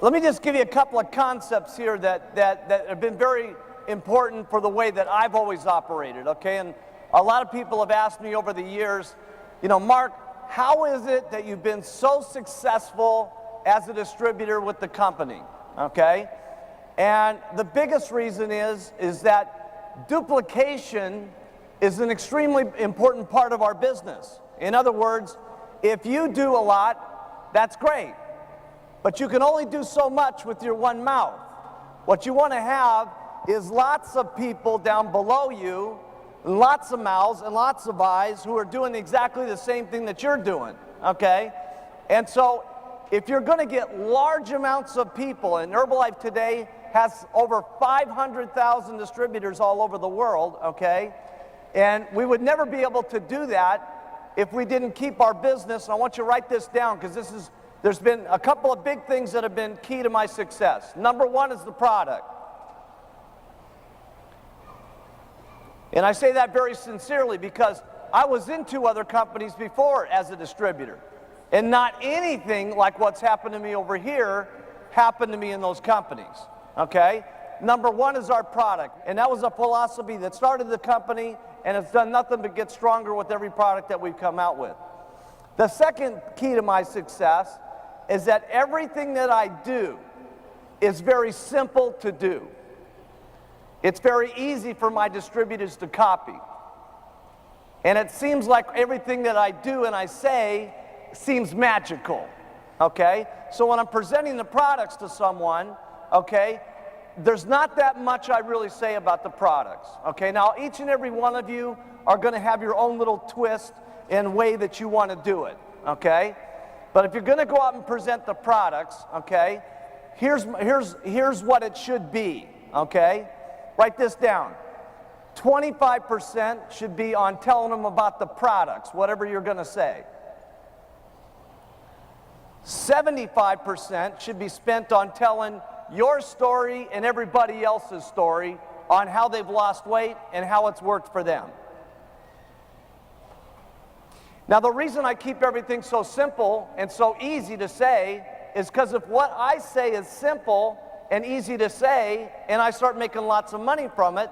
Let me just give you a couple of concepts here that have been very important for the way that I've always operated, okay? And a lot of people have asked me over the years, you know, Mark, how is it that you've been so successful as a distributor with the company, okay? And the biggest reason is that duplication is an extremely important part of our business. In other words, if you do a lot, that's great. But you can only do so much with your one mouth. What you want to have is lots of people down below you, lots of mouths and lots of eyes who are doing exactly the same thing that you're doing, okay? And so if you're going to get large amounts of people, and Herbalife today has over 500,000 distributors all over the world, okay? And we would never be able to do that if we didn't keep our business. And I want you to write this down, because there's been a couple of big things that have been key to my success. Number one is the product. And I say that very sincerely because I was in 2 other companies before as a distributor. And not anything like what's happened to me over here happened to me in those companies, okay? Number one is our product. And that was a philosophy that started the company, and it's done nothing but get stronger with every product that we've come out with. The second key to my success is that everything that I do is very simple to do. It's very easy for my distributors to copy. And it seems like everything that I do and I say seems magical, okay? So when I'm presenting the products to someone, okay, there's not that much I really say about the products, okay? Now, each and every one of you are going to have your own little twist and way that you want to do it, okay? But if you're going to go out and present the products, okay, here's what it should be, okay? Write this down. 25% should be on telling them about the products, whatever you're going to say. 75% should be spent on telling your story and everybody else's story on how they've lost weight and how it's worked for them. Now, the reason I keep everything so simple and so easy to say is because if what I say is simple and easy to say, and I start making lots of money from it,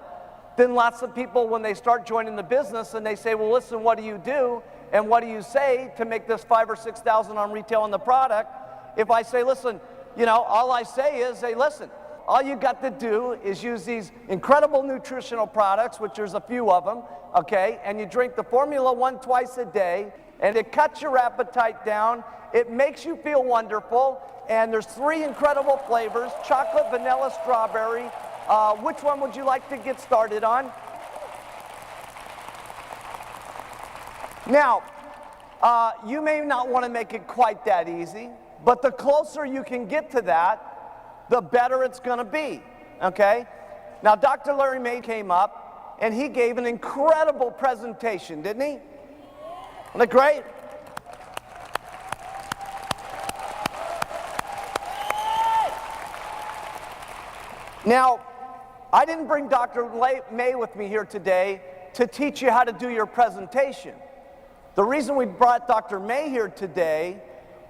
then lots of people, when they start joining the business and they say, well, listen, what do you do? And what do you say to make this $5,000 or $6,000 on retail on the product? If I say, listen, you know, all I say is, hey, listen, all you got to do is use these incredible nutritional products, which there's a few of them, okay, and you drink the Formula 1 twice a day, and it cuts your appetite down, it makes you feel wonderful, and there's 3 incredible flavors, chocolate, vanilla, strawberry. Which one would you like to get started on? Now, you may not want to make it quite that easy, but the closer you can get to that, the better it's going to be, okay? Now, Dr. Larry May came up, and he gave an incredible presentation, didn't he? Wasn't it great? Now, I didn't bring Dr. May with me here today to teach you how to do your presentation. The reason we brought Dr. May here today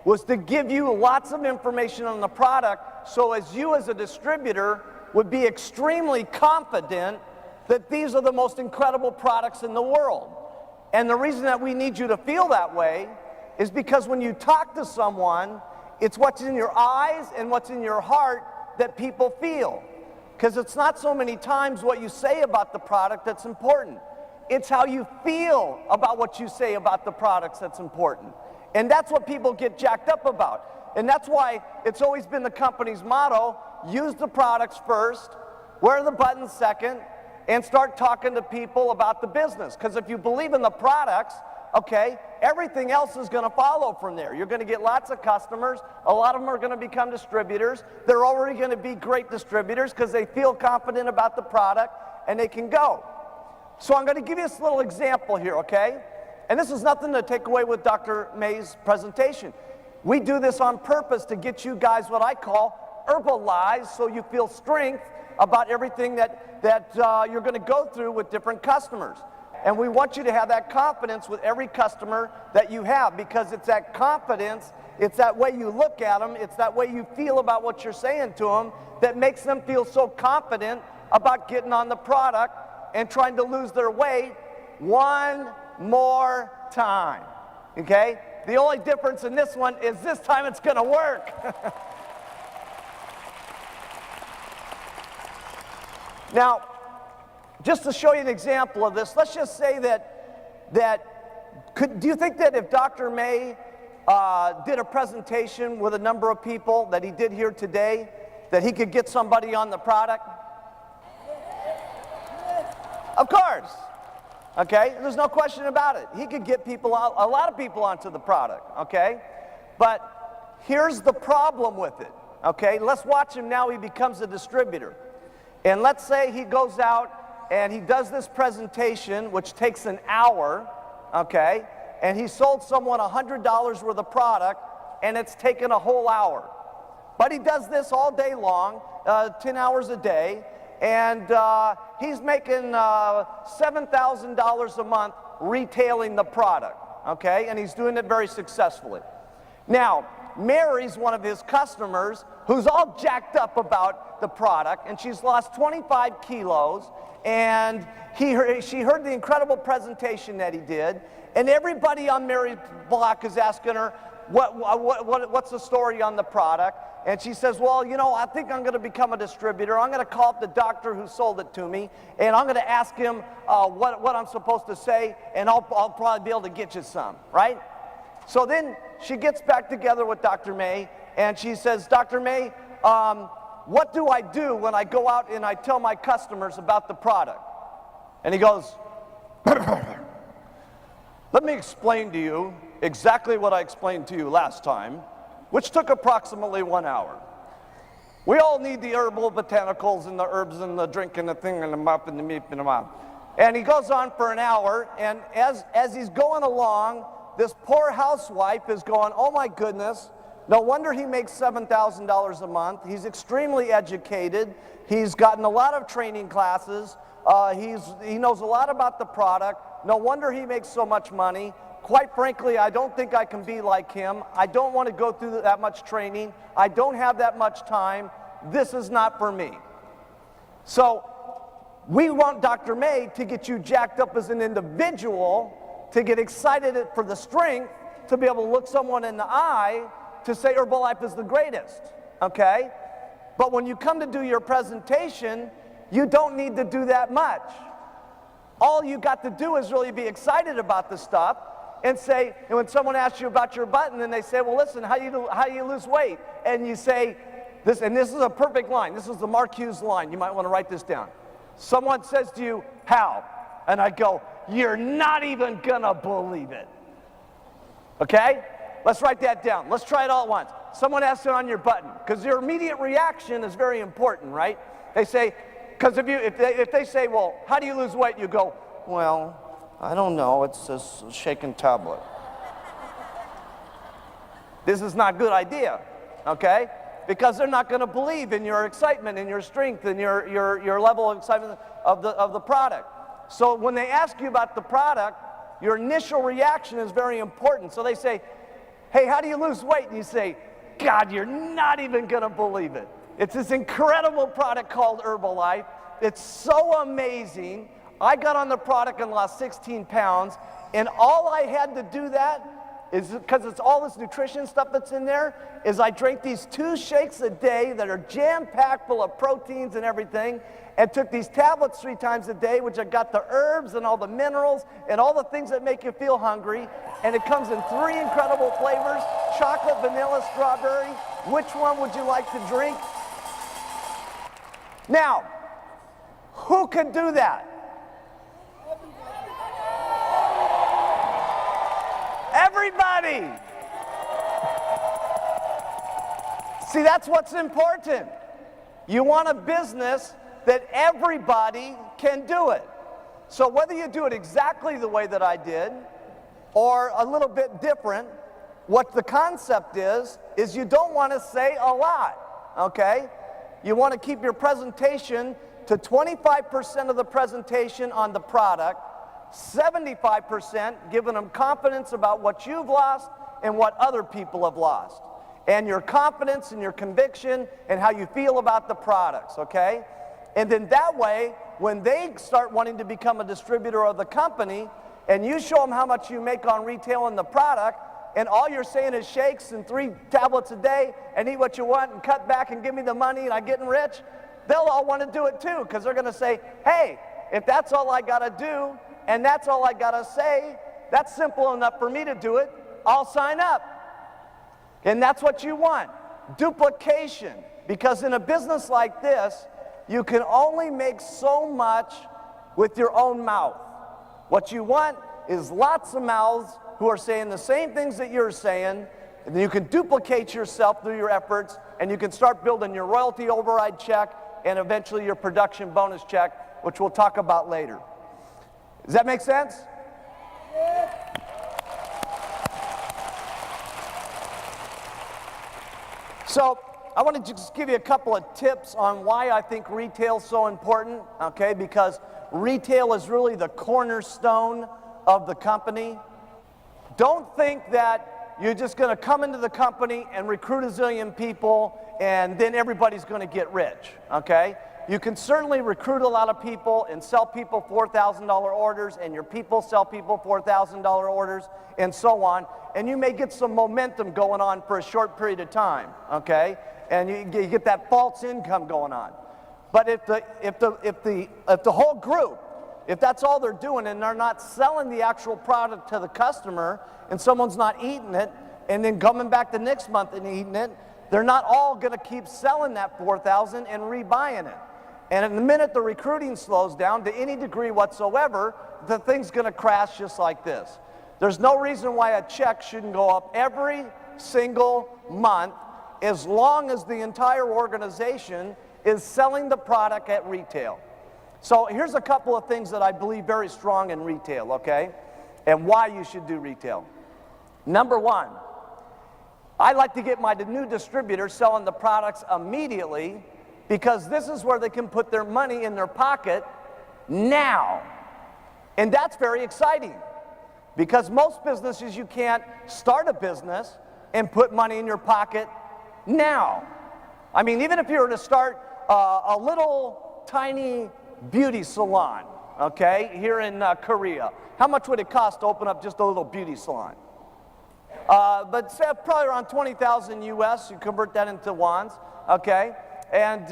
was to give you lots of information on the product, so as you as a distributor would be extremely confident that these are the most incredible products in the world. And the reason that we need you to feel that way is because when you talk to someone, it's what's in your eyes and what's in your heart that people feel. Because it's not so many times what you say about the product that's important. It's how you feel about what you say about the products that's important. And that's what people get jacked up about. And that's why it's always been the company's motto, use the products first, wear the buttons second, and start talking to people about the business. Because if you believe in the products, okay, everything else is going to follow from there. You're going to get lots of customers. A lot of them are going to become distributors. They're already going to be great distributors because they feel confident about the product and they can go. So I'm going to give you this little example here, okay? And this is nothing to take away with Dr. May's presentation. We do this on purpose to get you guys what I call herbalized, so you feel strength about everything that you're going to go through with different customers. And we want you to have that confidence with every customer that you have, because it's that confidence, it's that way you look at them, it's that way you feel about what you're saying to them that makes them feel so confident about getting on the product and trying to lose their weight one more time, okay? The only difference in this one is this time it's gonna work. Now, just to show you an example of this, let's just say do you think that if Dr. May did a presentation with a number of people that he did here today, that he could get somebody on the product? Of course. Okay, there's no question about it. He could get people out, a lot of people onto the product, okay? But here's the problem with it, okay? Let's watch him now. He becomes a distributor. And let's say he goes out and he does this presentation, which takes an hour, okay? And he sold someone $100 worth of product, and it's taken a whole hour. But he does this all day long, 10 hours a day, and he's making $7,000 a month retailing the product, okay? And he's doing it very successfully. Now, Mary's one of his customers who's all jacked up about the product, and she's lost 25 kilos, and she heard the incredible presentation that he did, and everybody on Mary's block is asking her, what's the story on the product? And she says, well, you know, I think I'm going to become a distributor. I'm going to call up the doctor who sold it to me, and I'm going to ask him what I'm supposed to say, and I'll probably be able to get you some, right? So then she gets back together with Dr. May, and she says, Dr. May, what do I do when I go out and I tell my customers about the product? And he goes, let me explain to you exactly what I explained to you last time, which took approximately 1 hour. We all need the herbal botanicals and the herbs and the drink and the thing and the mop and the meat and the mop. And he goes on for an hour, and as he's going along, this poor housewife is going, oh my goodness, no wonder he makes $7,000 a month. He's extremely educated. He's gotten a lot of training classes. He knows a lot about the product. No wonder he makes so much money. Quite frankly, I don't think I can be like him. I don't want to go through that much training. I don't have that much time. This is not for me. So we want Dr. May to get you jacked up as an individual, to get excited for the strength, to be able to look someone in the eye, to say Herbalife is the greatest, okay? But when you come to do your presentation, you don't need to do that much. All you got to do is really be excited about the stuff, and say, and when someone asks you about your button, and they say, well, listen, how do you lose weight? And you say, this is a perfect line. This is the Mark Hughes line. You might want to write this down. Someone says to you, how? And I go, you're not even gonna believe it. Okay? Let's write that down. Let's try it all at once. Someone asks it on your button, because your immediate reaction is very important, right? They say, because if they say, well, how do you lose weight? You go, well, I don't know, it's a shaken tablet. This is not a good idea, okay? Because they're not going to believe in your excitement and your strength and your level of excitement of the product. So when they ask you about the product, your initial reaction is very important. So they say, hey, how do you lose weight? And you say, God, you're not even going to believe it. It's this incredible product called Herbalife. It's so amazing. I got on the product and lost 16 pounds, and all I had to do that is, because it's all this nutrition stuff that's in there, is I drank these 2 shakes a day that are jam-packed full of proteins and everything, and took these tablets 3 times a day, which have got the herbs and all the minerals and all the things that make you feel hungry, and it comes in 3 incredible flavors, chocolate, vanilla, strawberry. Which one would you like to drink? Now, who could do that? Everybody! See, that's what's important. You want a business that everybody can do it. So whether you do it exactly the way that I did or a little bit different, what the concept is you don't want to say a lot, okay? You want to keep your presentation to 25% of the presentation on the product, 75% giving them confidence about what you've lost and what other people have lost, and your confidence and your conviction and how you feel about the products, okay? And then that way, when they start wanting to become a distributor of the company, and you show them how much you make on retail in the product, and all you're saying is shakes and 3 tablets a day and eat what you want and cut back and give me the money and I'm getting rich, they'll all want to do it too, because they're going to say, hey, if that's all I got to do and that's all I got to say, that's simple enough for me to do it, I'll sign up. And that's what you want, duplication. Because in a business like this, you can only make so much with your own mouth. What you want is lots of mouths who are saying the same things that you're saying, and then you can duplicate yourself through your efforts, and you can start building your royalty override check and eventually your production bonus check, which we'll talk about later. Does that make sense? So I want to just give you a couple of tips on why I think retail is so important, okay? Because retail is really the cornerstone of the company. Don't think that you're just going to come into the company and recruit a zillion people and then everybody's going to get rich, okay? You can certainly recruit a lot of people and sell people $4,000 orders, and your people sell people $4,000 orders, and so on. And you may get some momentum going on for a short period of time, okay? And you get that false income going on. But if the whole group, if that's all they're doing and they're not selling the actual product to the customer, and someone's not eating it and then coming back the next month and eating it, they're not all going to keep selling that $4,000 and rebuying it. And in the minute the recruiting slows down to any degree whatsoever, the thing's going to crash just like this. There's no reason why a check shouldn't go up every single month as long as the entire organization is selling the product at retail. So here's a couple of things that I believe very strong in retail, okay? And why you should do retail. Number one, I like to get my new distributors selling the products immediately, because this is where they can put their money in their pocket now. And that's very exciting, because most businesses, you can't start a business and put money in your pocket now. I mean, even if you were to start a little tiny beauty salon, okay, here in Korea, how much would it cost to open up just a little beauty salon? But say probably around 20,000 US, you convert that into wons, okay? And,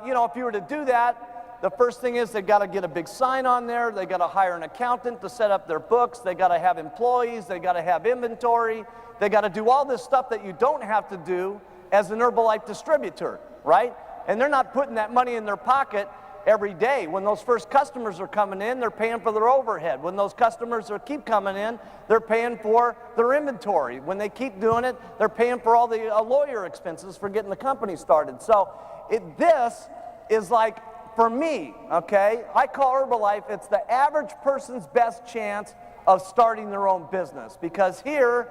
you know, if you were to do that, the first thing is they got to get a big sign on there. They got to hire an accountant to set up their books. They got to have employees. They got to have inventory. They got to do all this stuff that you don't have to do as an Herbalife distributor, right? And they're not putting that money in their pocket every day. When those first customers are coming in, they're paying for their overhead. When those customers keep coming in, they're paying for their inventory. When they keep doing it, they're paying for all the lawyer expenses for getting the company started. So this is like, for me, okay, I call Herbalife, it's the average person's best chance of starting their own business, because here,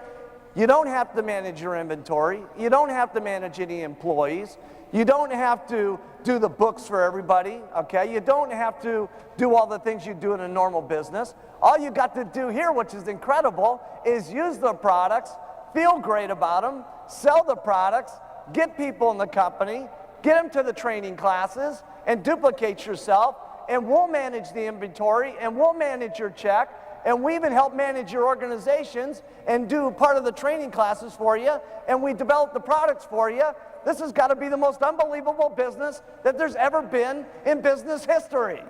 you don't have to manage your inventory, you don't have to manage any employees, you don't have to do the books for everybody, okay, you don't have to do all the things you do in a normal business. All you got to do here, which is incredible, is use the products, feel great about them, sell the products, get people in the company, get them to the training classes, and duplicate yourself, and we'll manage the inventory, and we'll manage your check, and we even help manage your organizations and do part of the training classes for you, and we develop the products for you. This has got to be the most unbelievable business that there's ever been in business history.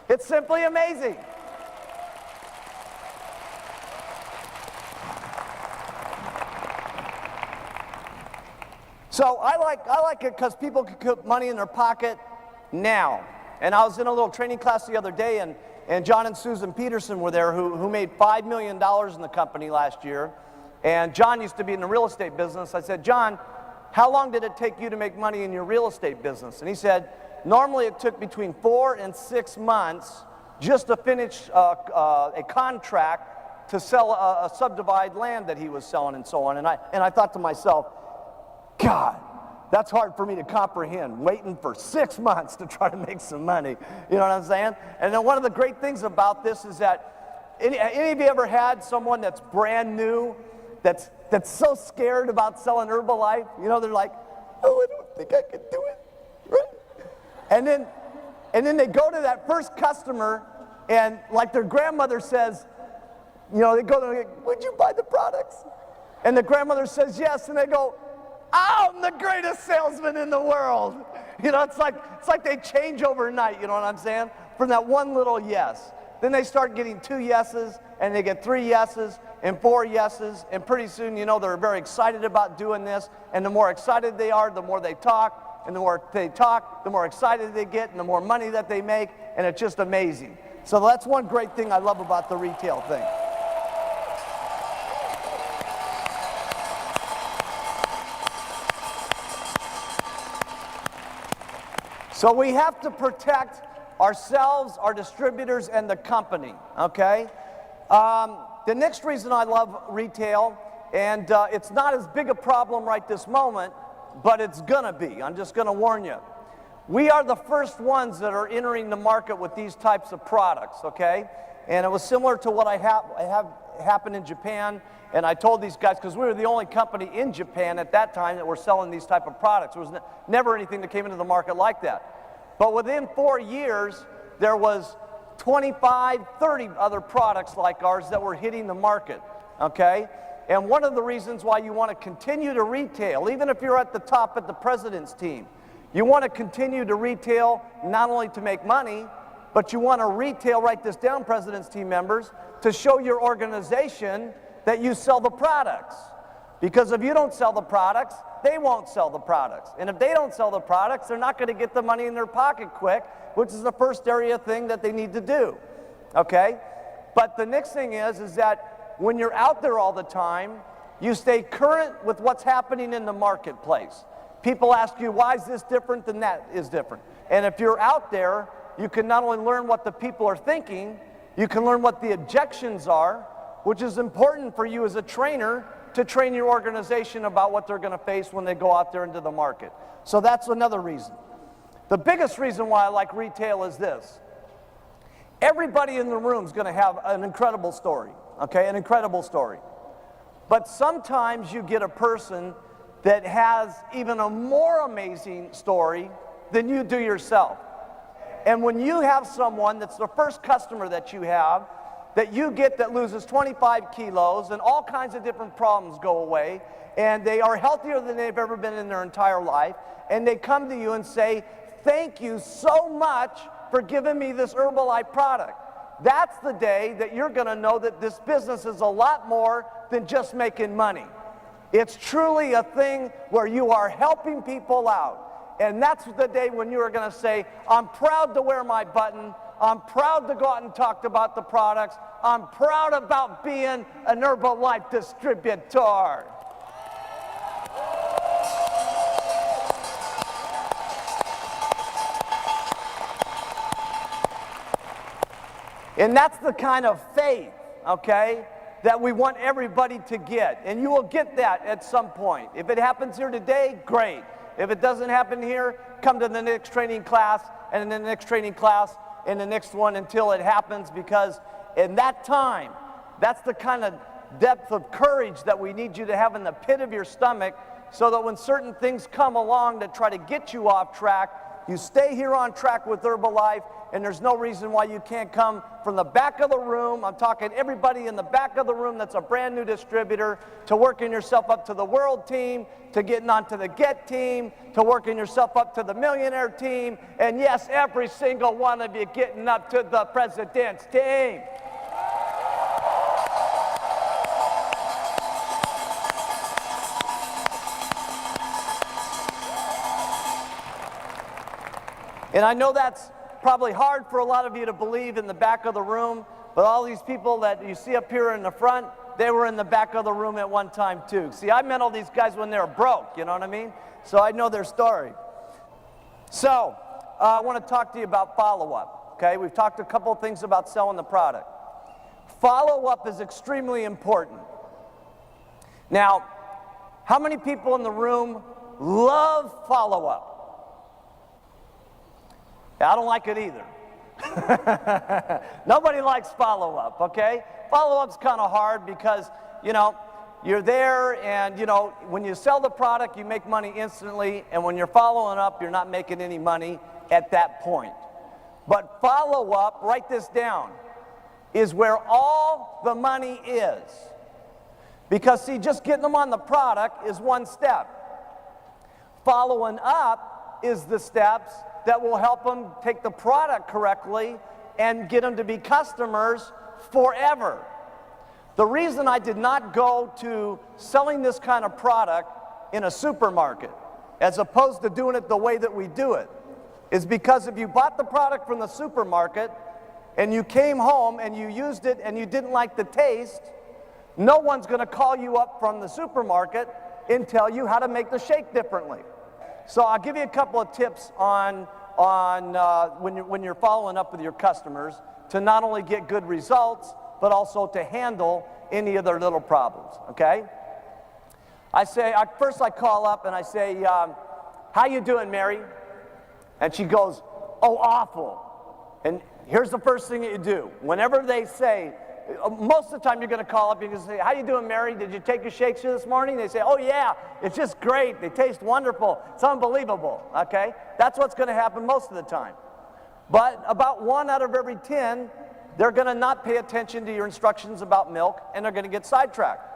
It's simply amazing. So I like it because people can put money in their pocket now. And I was in a little training class the other day, and John and Susan Peterson were there, who made $5 million in the company last year. And John used to be in the real estate business. I said, John, how long did it take you to make money in your real estate business? And he said, normally it took between 4 and 6 months just to finish a contract to sell a subdivided land that he was selling and so on. And I thought to myself, God, that's hard for me to comprehend, waiting for 6 months to try to make some money. You know what I'm saying? And then one of the great things about this is that any of you ever had someone that's brand new, that's so scared about selling Herbalife? You know, they're like, oh, I don't think I can do it, right? And then they go to that first customer, and like their grandmother says, you know, they go to, would you buy the products? And the grandmother says yes, and they go, I'm the greatest salesman in the world. You know, it's like they change overnight, you know what I'm saying? From that one little yes. Then they start getting 2 yeses, and they get 3 yeses, and 4 yeses, and pretty soon, you know, they're very excited about doing this, and the more excited they are, the more they talk, and the more they talk, the more excited they get, and the more money that they make, and it's just amazing. So that's one great thing I love about the retail thing. So we have to protect ourselves, our distributors, and the company, okay? The next reason I love retail, and it's not as big a problem right this moment, but it's gonna be. I'm just gonna warn you. We are the first ones that are entering the market with these types of products, okay? And it was similar to what I have happened in Japan, and I told these guys, because we were the only company in Japan at that time that were selling these type of products. There was never anything that came into the market like that. But within 4 years, there was 25, 30 other products like ours that were hitting the market, okay? And one of the reasons why you want to continue to retail, even if you're at the top at the president's team, you want to continue to retail not only to make money, but you want to retail, write this down, president's team members, to show your organization that you sell the products. Because if you don't sell the products, they won't sell the products. And if they don't sell the products, they're not going to get the money in their pocket quick, which is the first area thing that they need to do, okay? But the next thing is that when you're out there all the time, you stay current with what's happening in the marketplace. People ask you, why is this different than that is different? And if you're out there, you can not only learn what the people are thinking, you can learn what the objections are, which is important for you as a trainer to train your organization about what they're going to face when they go out there into the market. So that's another reason. The biggest reason why I like retail is this. Everybody in the room is going to have an incredible story, okay, an incredible story. But sometimes you get a person that has even a more amazing story than you do yourself. And when you have someone that's the first customer that you have, that you get that loses 25 kilos and all kinds of different problems go away, and they are healthier than they've ever been in their entire life, and they come to you and say, thank you so much for giving me this Herbalife product. That's the day that you're going to know that this business is a lot more than just making money. It's truly a thing where you are helping people out. And that's the day when you are going to say, I'm proud to wear my button. I'm proud to go out and talk about the products. I'm proud about being an Herbalife distributor. And that's the kind of faith, okay, that we want everybody to get. And you will get that at some point. If it happens here today, great. If it doesn't happen here, come to the next training class, and in the next training class, and the next one until it happens, because in that time, that's the kind of depth of courage that we need you to have in the pit of your stomach, so that when certain things come along that try to get you off track, you stay here on track with Herbalife, and there's no reason why you can't come from the back of the room. I'm talking everybody in the back of the room that's a brand new distributor, to working yourself up to the world team, to getting onto the get team, to working yourself up to the millionaire team, and yes, every single one of you getting up to the president's team. And I know that's probably hard for a lot of you to believe in the back of the room, but all these people that you see up here in the front, they were in the back of the room at one time too. See, I met all these guys when they were broke, you know what I mean? So I know their story. So I want to talk to you about follow-up, okay? We've talked a couple of things about selling the product. Follow-up is extremely important. Now, how many people in the room love follow-up? I don't like it either. Nobody likes follow-up, okay? Follow-up's kind of hard because, you know, you're there and, you know, when you sell the product, you make money instantly, and when you're following up, you're not making any money at that point. But follow-up, write this down, is where all the money is. Because, see, just getting them on the product is one step. Following up is the steps that will help them take the product correctly and get them to be customers forever. The reason I did not go to selling this kind of product in a supermarket, as opposed to doing it the way that we do it, is because if you bought the product from the supermarket and you came home and you used it and you didn't like the taste, no one's going to call you up from the supermarket and tell you how to make the shake differently. So I'll give you a couple of tips on when you're following up with your customers to not only get good results, but also to handle any of their little problems, okay? First I call up and I say, how you doing, Mary? And she goes, oh, awful. And here's the first thing that you do. Whenever they say, most of the time you're going to call up, you're going to say, how you doing, Mary? Did you take your shakes here this morning? They say, oh, yeah, it's just great. They taste wonderful. It's unbelievable, okay? That's what's going to happen most of the time. But about 1 out of every 10, they're going to not pay attention to your instructions about milk, and they're going to get sidetracked.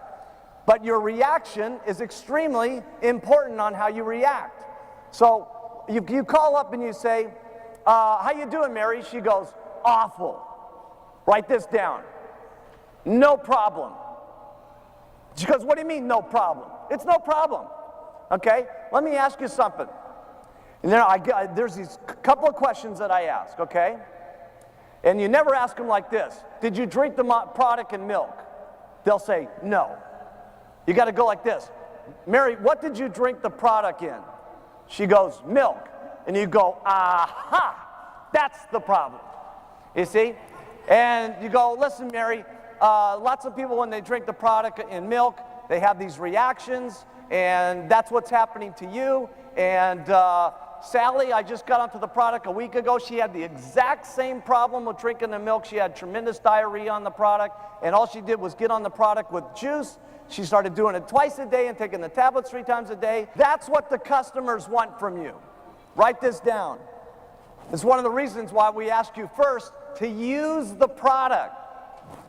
But your reaction is extremely important on how you react. So you call up and you say, how you doing, Mary? She goes, awful. Write this down. No problem. She goes, what do you mean no problem? It's no problem. Okay, let me ask you something. And then there's these couple of questions that I ask, okay? And you never ask them like this. Did you drink the product in milk? They'll say, no. You got to go like this. Mary, what did you drink the product in? She goes, milk. And you go, aha, that's the problem. You see? And you go, listen, Mary, lots of people, when they drink the product in milk, they have these reactions, and that's what's happening to you. And Sally, I just got onto the product a week ago. She had the exact same problem with drinking the milk. She had tremendous diarrhea on the product, and all she did was get on the product with juice. She started doing it twice a day and taking the tablets 3 times a day. That's what the customers want from you. Write this down. It's one of the reasons why we ask you first to use the product.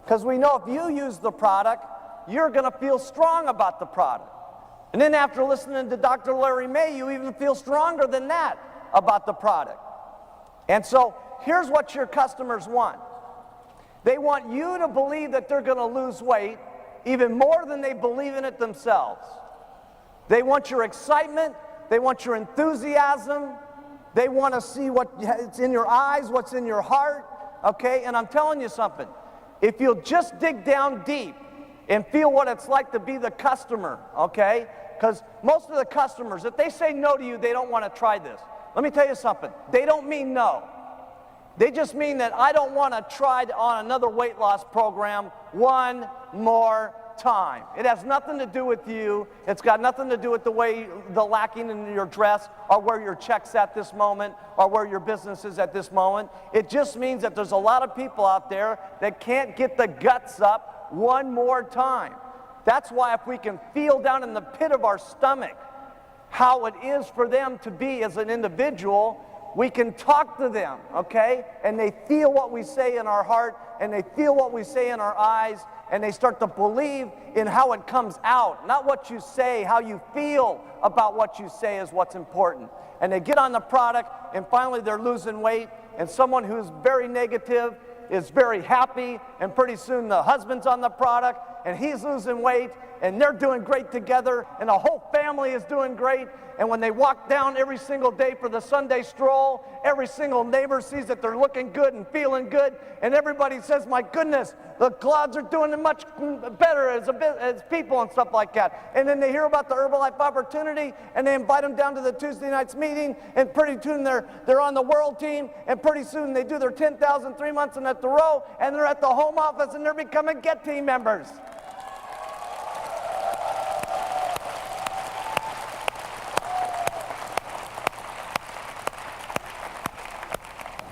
Because we know if you use the product, you're going to feel strong about the product. And then after listening to Dr. Larry May, you even feel stronger than that about the product. And so here's what your customers want. They want you to believe that they're going to lose weight even more than they believe in it themselves. They want your excitement. They want your enthusiasm. They want to see what's in your eyes, what's in your heart. Okay? And I'm telling you something. If you'll just dig down deep and feel what it's like to be the customer, okay? Because most of the customers, if they say no to you, they don't want to try this. Let me tell you something. They don't mean no. They just mean that I don't want to try on another weight loss program one more time. It has nothing to do with you. It's got nothing to do with the lacking in your dress or where your check's at this moment or where your business is at this moment. It just means that there's a lot of people out there that can't get the guts up one more time. That's why if we can feel down in the pit of our stomach how it is for them to be as an individual, we can talk to them, okay? And they feel what we say in our heart, and they feel what we say in our eyes, and they start to believe in how it comes out. Not what you say, how you feel about what you say is what's important. And they get on the product, and finally they're losing weight, and someone who's very negative is very happy, and pretty soon the husband's on the product, and he's losing weight, and they're doing great together, and the whole family is doing great. And when they walk down every single day for the Sunday stroll, every single neighbor sees that they're looking good and feeling good, and everybody says, my goodness, the Clouds are doing much better as people and stuff like that. And then they hear about the Herbalife opportunity, and they invite them down to the Tuesday night's meeting, and pretty soon they're on the world team, and pretty soon they do their 10,000 3 months in at the row, and they're at the home office, and they're becoming Get Team members.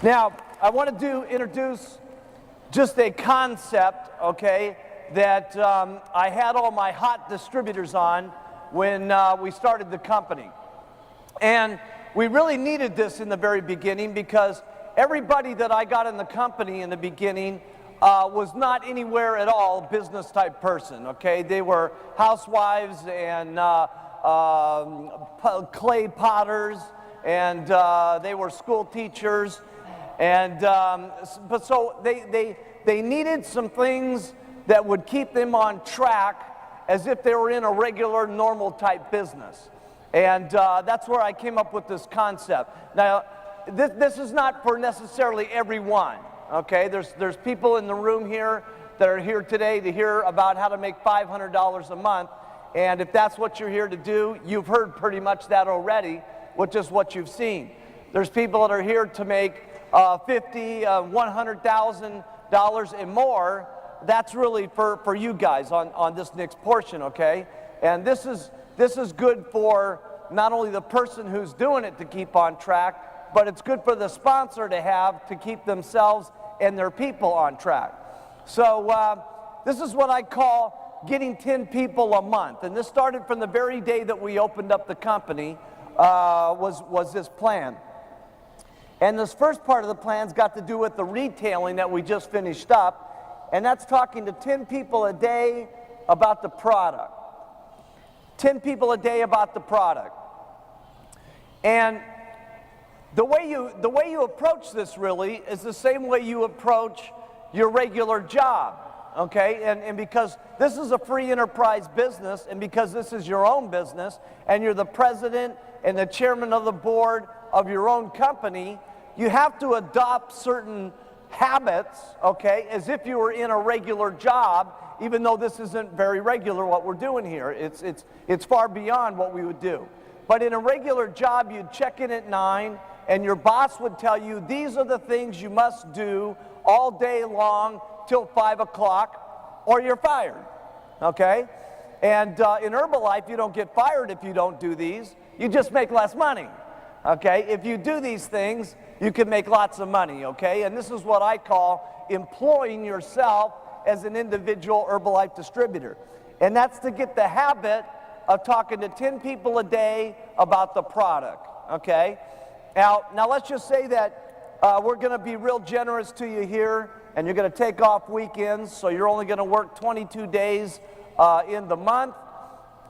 Now, I want to introduce just a concept, okay, that I had all my hot distributors on when we started the company. And we really needed this in the very beginning because everybody that I got in the company in the beginning was not anywhere at all business type person, okay? They were housewives and clay potters, and they were school teachers, and but so they needed some things that would keep them on track as if they were in a regular, normal type business. And that's where I came up with this concept. Now, this is not for necessarily everyone, okay? There's people in the room here that are here today to hear about how to make $500 a month. And if that's what you're here to do, you've heard pretty much that already, which is what you've seen. There's people that are here to make $50,000, $100,000 and more. That's really for you guys on this next portion, okay? And this is good for not only the person who's doing it to keep on track, but it's good for the sponsor to have to keep themselves and their people on track. So this is what I call getting 10 people a month. And this started from the very day that we opened up the company, was this plan. And this first part of the plan's got to do with the retailing that we just finished up, and that's talking to 10 people a day about the product. 10 people a day about the product. And the way you approach this really is the same way you approach your regular job, okay? And because this is a free enterprise business, and because this is your own business, and you're the president and the chairman of the board of your own company, you have to adopt certain habits, okay, as if you were in a regular job, even though this isn't very regular what we're doing here. It's far beyond what we would do. But in a regular job, you'd check in at 9, and your boss would tell you, these are the things you must do all day long till 5 o'clock, or you're fired, okay? And in Herbalife, you don't get fired if you don't do these. You just make less money, okay? If you do these things, you can make lots of money, okay? And this is what I call employing yourself as an individual Herbalife distributor. And that's to get the habit of talking to 10 people a day about the product, okay? Now let's just say that we're going to be real generous to you here, and you're going to take off weekends, so you're only going to work 22 days in the month,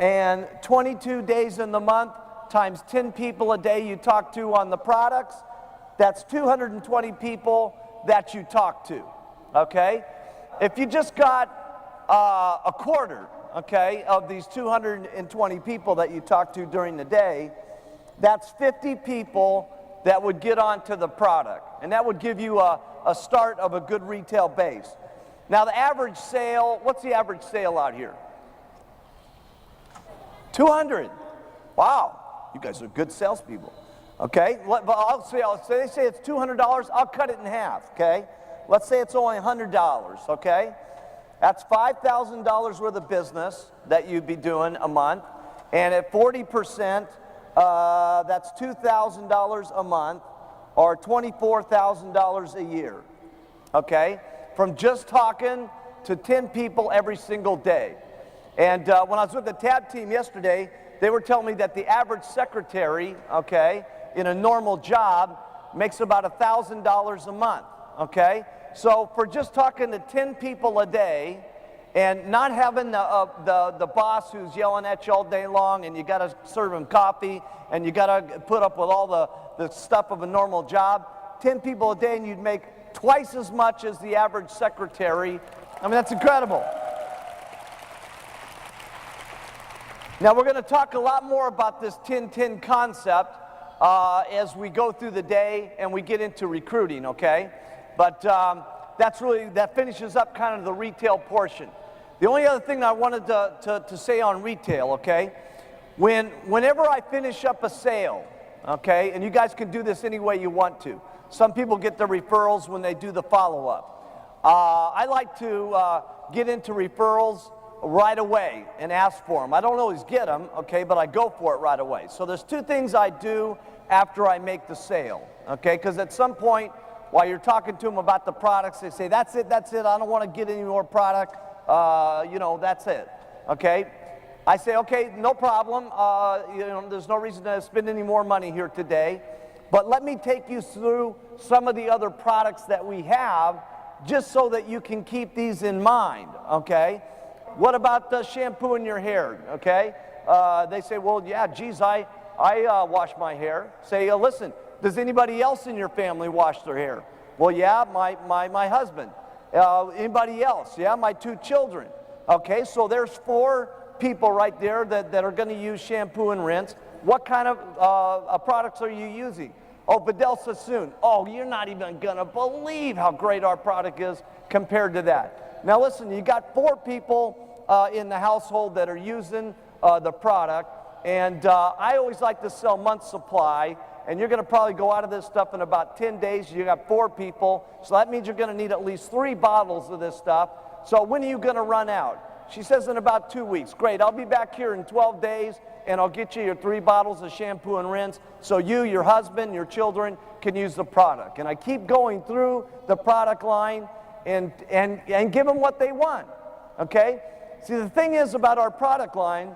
and 22 days in the month times 10 people a day you talk to on the products, that's 220 people that you talk to, okay? If you just got a quarter, okay, of these 220 people that you talk to during the day, that's 50 people that would get onto the product. And that would give you a start of a good retail base. Now the average sale, what's the average sale out here? 200. Wow, you guys are good salespeople. Okay, but they say it's $200, I'll cut it in half, okay? Let's say it's only $100, okay? That's $5,000 worth of business that you'd be doing a month, and at 40%, that's $2,000 a month, or $24,000 a year, okay? From just talking to 10 people every single day. And when I was with the TAB team yesterday, they were telling me that the average secretary, okay, in a normal job makes about $1,000 a month, okay? So for just talking to 10 people a day and not having the boss who's yelling at you all day long, and you got to serve him coffee, and you got to put up with all the stuff of a normal job, 10 people a day, and you'd make twice as much as the average secretary. I mean, that's incredible. Now we're going to talk a lot more about this 10-10 concept as we go through the day and we get into recruiting, okay? But that finishes up kind of the retail portion. The only other thing I wanted to say on retail, okay? Whenever I finish up a sale, okay, and you guys can do this any way you want to. Some people get the referrals when they do the follow-up. I like to get into referrals right away and ask for them. I don't always get them, okay, but I go for it right away. So there's two things I do after I make the sale, okay, because at some point while you're talking to them about the products, they say, that's it, I don't want to get any more product, you know, that's it, okay? I say, okay, no problem, you know, there's no reason to spend any more money here today, but let me take you through some of the other products that we have, just so that you can keep these in mind, okay? What about shampooing your hair, okay? They say, well, yeah, geez, I wash my hair. Say, listen, does anybody else in your family wash their hair? Well, yeah, my husband. Anybody else? Yeah, my 2 children. Okay, so there's 4 people right there that are going to use shampoo and rinse. What kind of products are you using? Oh, Vidal Sassoon. Oh, you're not even going to believe how great our product is compared to that. Now listen, you got 4 people in the household that are using the product, and I always like to sell month's supply, and you're going to probably go out of this stuff in about 10 days. You got 4 people, so that means you're going to need at least 3 bottles of this stuff. So when are you going to run out? She says in about 2 weeks. Great, I'll be back here in 12 days, and I'll get you your 3 bottles of shampoo and rinse so you, your husband, your children can use the product. And I keep going through the product line and give them what they want, okay? See, the thing is about our product line,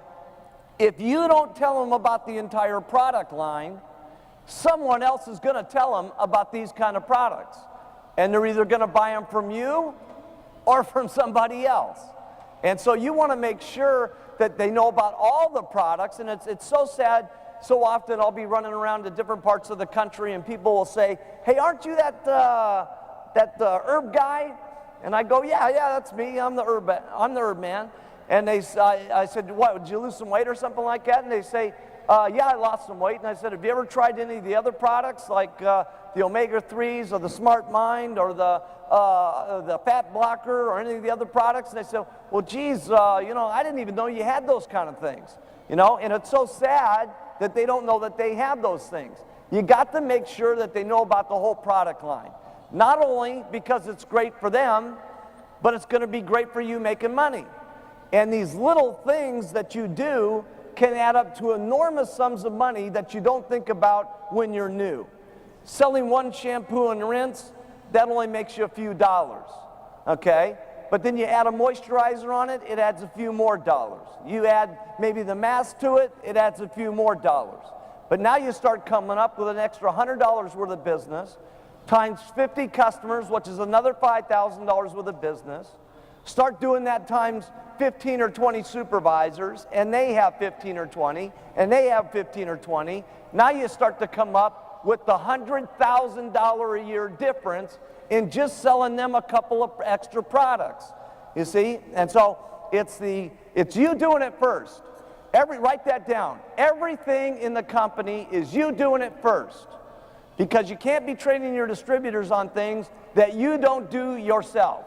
if you don't tell them about the entire product line, someone else is going to tell them about these kind of products. And they're either going to buy them from you or from somebody else. And so you want to make sure that they know about all the products. And it's so sad, so often I'll be running around to different parts of the country and people will say, hey, aren't you that herb guy? And I go, yeah, that's me. I'm the herb man. And I said, what, did you lose some weight or something like that? And they say, yeah, I lost some weight. And I said, have you ever tried any of the other products like the omega-3s or the Smart Mind or the fat blocker or any of the other products? And they said, well, geez, you know, I didn't even know you had those kind of things. You know, and it's so sad that they don't know that they have those things. You got to make sure that they know about the whole product line. Not only because it's great for them, but it's going to be great for you making money. And these little things that you do can add up to enormous sums of money that you don't think about when you're new. Selling 1 shampoo and rinse, that only makes you a few dollars, okay? But then you add a moisturizer on it, it adds a few more dollars. You add maybe the mask to it, it adds a few more dollars. But now you start coming up with an extra $100 worth of business, times 50 customers, which is another $5,000 worth of business. Start doing that times 15 or 20 supervisors, and they have 15 or 20, and they have 15 or 20. Now you start to come up with the $100,000 a year difference in just selling them a couple of extra products. You see? And so it's you doing it first. Write that down. Everything in the company is you doing it first. Because you can't be training your distributors on things that you don't do yourself.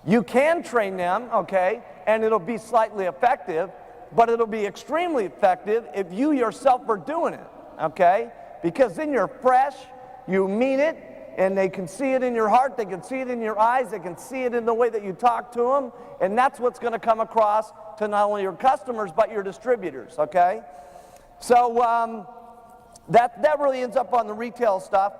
You can train them, okay, and it'll be slightly effective, but it'll be extremely effective if you yourself are doing it, okay? Because then you're fresh, you mean it, and they can see it in your heart, they can see it in your eyes, they can see it in the way that you talk to them, and that's what's going to come across to not only your customers, but your distributors, okay? So that really ends up on the retail stuff.